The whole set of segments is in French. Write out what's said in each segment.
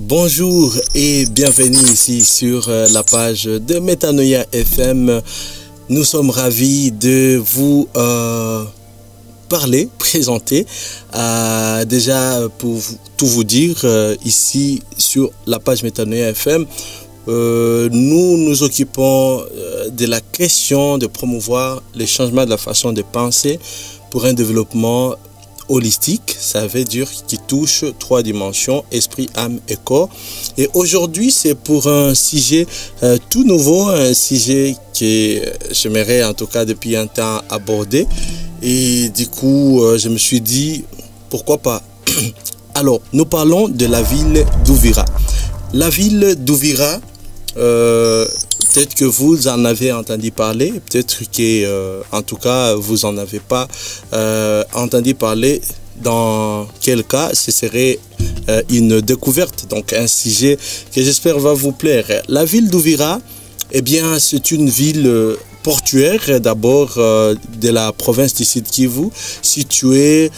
Bonjour et bienvenue ici sur la page de Metanoia FM. Nous sommes ravis de vous présenter. Déjà pour tout vous dire, ici sur la page Metanoia FM, nous nous occupons de la question de promouvoir le changement de la façon de penser pour un développement holistique, ça veut dire qui touche trois dimensions, esprit, âme et corps. Et aujourd'hui, c'est pour un sujet tout nouveau, un sujet que j'aimerais en tout cas depuis un temps aborder. Et du coup, je me suis dit, pourquoi pas. Alors, nous parlons de la ville d'Ouvira. La ville d'Ouvira, peut-être que vous en avez entendu parler, peut-être que, en tout cas, vous n'en avez pas entendu parler. Dans quel cas, ce serait une découverte, donc un sujet que j'espère va vous plaire. La ville d'Ouvira, eh bien, c'est une ville portuaire, d'abord de la province du Sud Kivu, située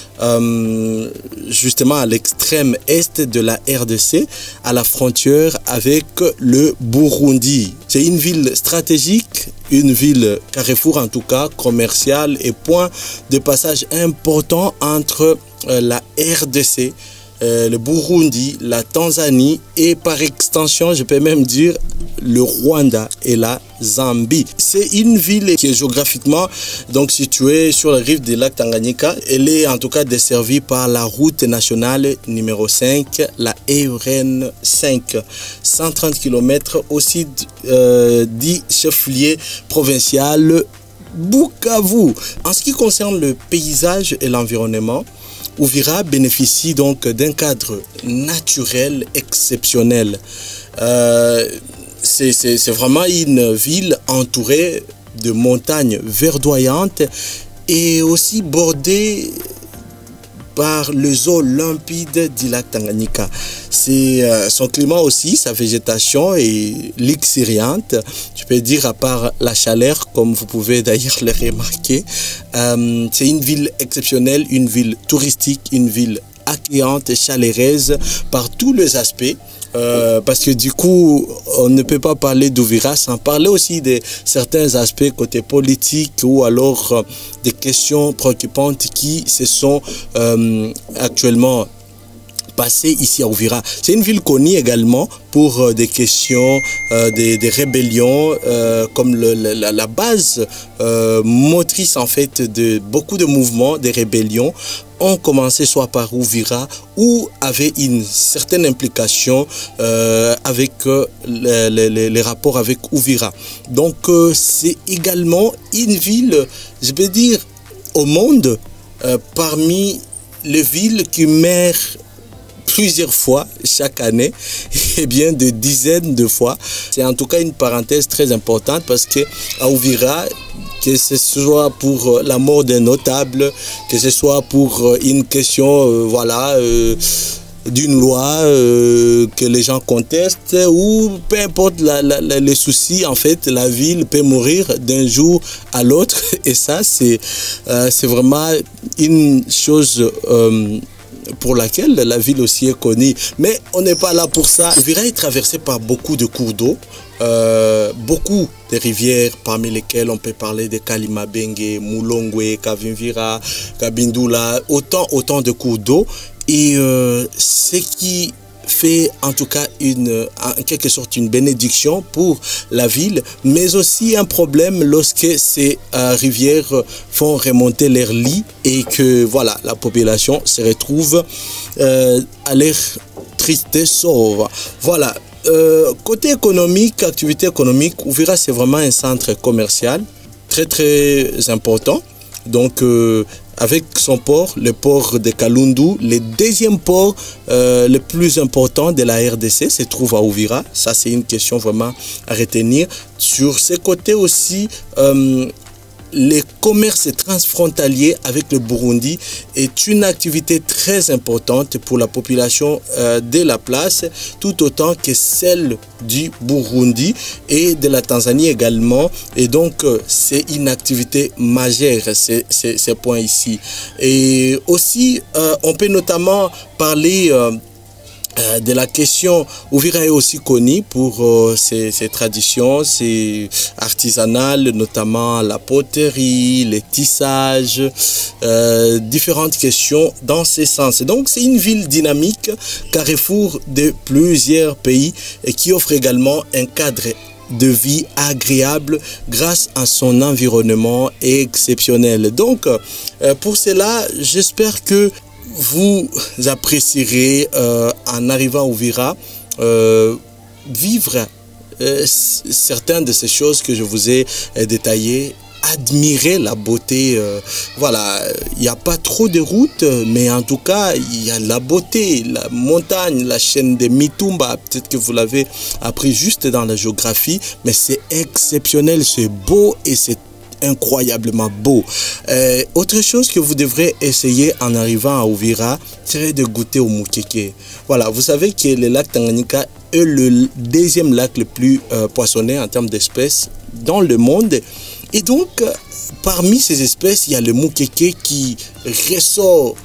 justement à l'extrême est de la RDC, à la frontière avec le Burundi. C'est une ville stratégique, une ville carrefour en tout cas, commerciale et point de passage important entre la RDC, le Burundi, la Tanzanie et par extension, je peux même dire, le Rwanda et la Zambie. C'est une ville qui est géographiquement donc située sur la rive du lac Tanganyika. Elle est en tout cas desservie par la route nationale numéro 5, la EURN 5, 130 km au sud du chef-lieu provincial Bukavu. En ce qui concerne le paysage et l'environnement, Ouvira bénéficie donc d'un cadre naturel exceptionnel. C'est vraiment une ville entourée de montagnes verdoyantes et aussi bordée par les eaux limpides du lac Tanganyika. C'est son climat aussi, sa végétation est luxuriante. Je peux dire à part la chaleur, comme vous pouvez d'ailleurs le remarquer. C'est une ville exceptionnelle, une ville touristique, une ville accueillante et chaleureuse par tous les aspects. Parce que du coup, on ne peut pas parler d'Ouvira sans parler aussi de certains aspects côté politique ou alors des questions préoccupantes qui se sont actuellement passées ici à Ouvira. C'est une ville connue également pour des questions, des rébellions, comme la base motrice en fait de beaucoup de mouvements, des rébellions ont commencé soit par Ouvira ou avaient une certaine implication avec les rapports avec Ouvira. Donc c'est également une ville, je peux dire, au monde, parmi les villes qui meurent plusieurs fois chaque année, et bien de dizaines de fois. C'est en tout cas une parenthèse très importante parce que à Ouvira, que ce soit pour la mort d'un notable, que ce soit pour une question d'une loi que les gens contestent ou peu importe les soucis, en fait, la ville peut mourir d'un jour à l'autre et ça, c'est vraiment une chose pour laquelle la ville aussi est connue. Mais on n'est pas là pour ça. Ouvira est traversé par beaucoup de cours d'eau, beaucoup de rivières, parmi lesquelles on peut parler de Kalimabenge, Mulongwe, Kavimvira, Kabindula, autant de cours d'eau. Et ce qui fait en tout cas en quelque sorte une bénédiction pour la ville, mais aussi un problème lorsque ces rivières font remonter leurs lits et que voilà, la population se retrouve à leur triste sauve. Voilà. Côté économique, activité économique, Ouvira c'est vraiment un centre commercial très très important. Donc avec son port, le port de Kalundu, le deuxième port le plus important de la RDC se trouve à Ouvira. Ça c'est une question vraiment à retenir. Sur ce côté aussi, les commerces transfrontaliers avec le Burundi est une activité très importante pour la population de la place, tout autant que celle du Burundi et de la Tanzanie également. Et donc, c'est une activité majeure, ces points ici. Et aussi, on peut notamment parler de la question. Ouvira est aussi connu pour ses traditions, ses artisanales, notamment la poterie, les tissages, différentes questions dans ces sens. Donc c'est une ville dynamique, carrefour de plusieurs pays et qui offre également un cadre de vie agréable grâce à son environnement exceptionnel. Donc pour cela, j'espère que vous apprécierez en arrivant à Ouvira vivre certaines de ces choses que je vous ai détaillées. Admirer la beauté, voilà, il n'y a pas trop de routes, mais en tout cas il y a la beauté, la montagne, la chaîne des Mitumba, peut-être que vous l'avez appris juste dans la géographie, mais c'est exceptionnel, c'est beau et c'est incroyablement beau. Autre chose que vous devrez essayer en arrivant à Ouvira, c'est de goûter au mukeke. Voilà, vous savez que le lac Tanganyika est le deuxième lac le plus poissonné en termes d'espèces dans le monde. Et donc, parmi ces espèces, il y a le mukeke qui ressort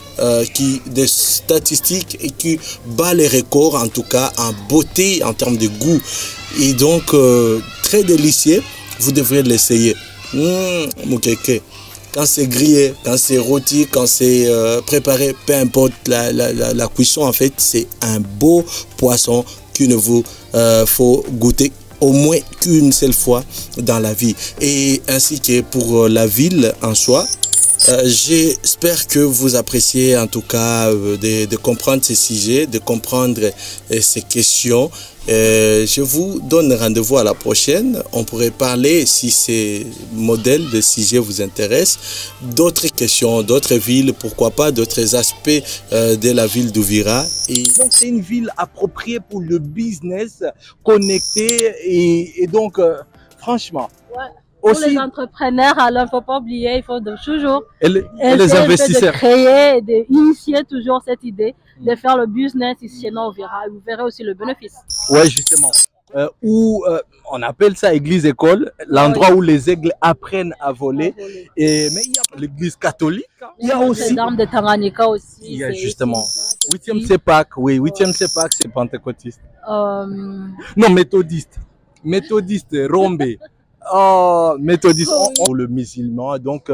des statistiques et qui bat les records, en tout cas en beauté, en termes de goût. Et donc, très délicieux, vous devrez l'essayer. Mukeke. Quand c'est grillé, quand c'est rôti, quand c'est préparé, peu importe la cuisson, en fait, c'est un beau poisson qu'il ne vous faut goûter au moins qu'une seule fois dans la vie. Et ainsi que pour la ville en soi, j'espère que vous appréciez en tout cas de comprendre ces sujets, de comprendre ces questions. Je vous donne rendez-vous à la prochaine. On pourrait parler, si ces modèles de sujets vous intéressent, d'autres questions, d'autres villes, pourquoi pas d'autres aspects de la ville d'Ouvira. Et donc c'est une ville appropriée pour le business, connectée et donc franchement. Ouais. Pour aussi, les entrepreneurs, alors il ne faut pas oublier, il faut toujours les investisseurs de créer, d'initier toujours cette idée de faire le business ici chez nous, on verra. Vous verrez aussi le bénéfice. Oui, justement. Où on appelle ça église-école, l'endroit où les aigles apprennent à voler. Et, mais il y a l'église catholique. Il y a aussi. Notre-Dame de Tanganyika aussi. Il y a justement. 8e CEPAC, oui, 8e CEPAC, c'est pentecôtiste. Non, méthodiste. Méthodiste, Rombé. Oh, méthodiste, pour le musulman. Donc,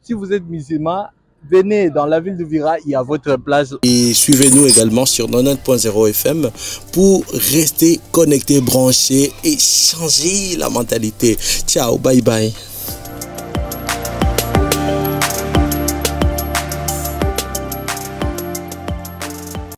si vous êtes musulman, venez dans la ville d'Ouvira, il y a votre place. Et suivez-nous également sur 90.0 FM pour rester connecté, branché et changer la mentalité. Ciao, bye bye.